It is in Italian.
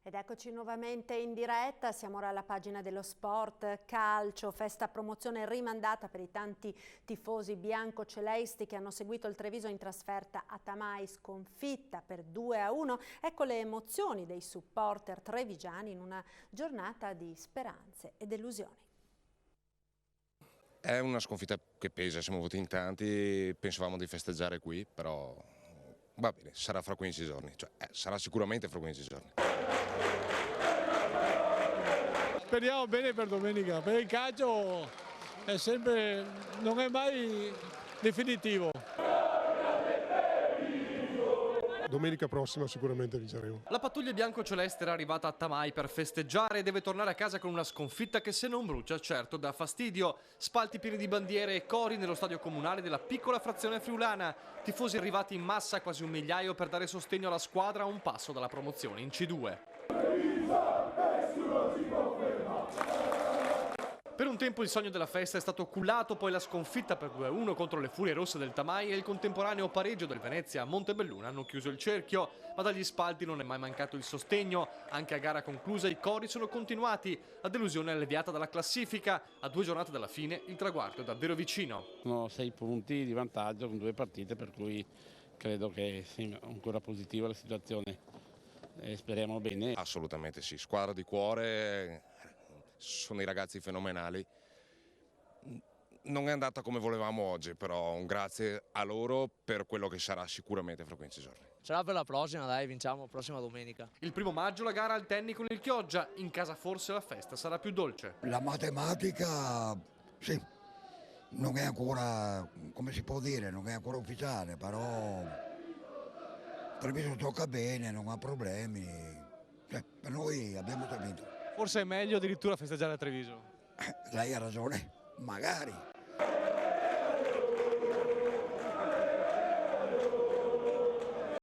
Ed eccoci nuovamente in diretta, siamo ora alla pagina dello sport, calcio, festa promozione rimandata per i tanti tifosi bianco-celesti che hanno seguito il Treviso in trasferta a Tamai, sconfitta per 2-1. Ecco le emozioni dei supporter trevigiani in una giornata di speranze e delusioni. È una sconfitta che pesa, siamo venuti in tanti, pensavamo di festeggiare qui, però va bene, sarà fra 15 giorni, sarà sicuramente fra 15 giorni. Speriamo bene per domenica, perché il calcio è sempre, non è mai definitivo. Domenica prossima sicuramente vinceremo. La pattuglia bianco-celeste era arrivata a Tamai per festeggiare e deve tornare a casa con una sconfitta che, se non brucia, certo dà fastidio. Spalti pieni di bandiere e cori nello stadio comunale della piccola frazione friulana. Tifosi arrivati in massa, quasi 1 migliaio, per dare sostegno alla squadra a un passo dalla promozione in C2. Per un tempo il sogno della festa è stato cullato, poi la sconfitta per 2-1 contro le Furie Rosse del Tamai e il contemporaneo pareggio del Venezia a Montebelluna hanno chiuso il cerchio, ma dagli spalti non è mai mancato il sostegno. Anche a gara conclusa i cori sono continuati, la delusione è alleviata dalla classifica. A 2 giornate dalla fine il traguardo è davvero vicino. Sono 6 punti di vantaggio con 2 partite, per cui credo che sia ancora positiva la situazione e speriamo bene. Assolutamente sì, squadra di cuore, sono i ragazzi fenomenali. Non è andata come volevamo oggi, però un grazie a loro per quello che sarà sicuramente fra 15 giorni. Sarà per la prossima, dai, vinciamo prossima domenica. Il 1° maggio la gara al tennis con il Chioggia, in casa forse la festa sarà più dolce. La matematica, sì, non è ancora, come si può dire, non è ancora ufficiale, però Treviso gioca bene, non ha problemi, per noi abbiamo già vinto. Forse è meglio addirittura festeggiare a Treviso. Lei ha ragione, magari.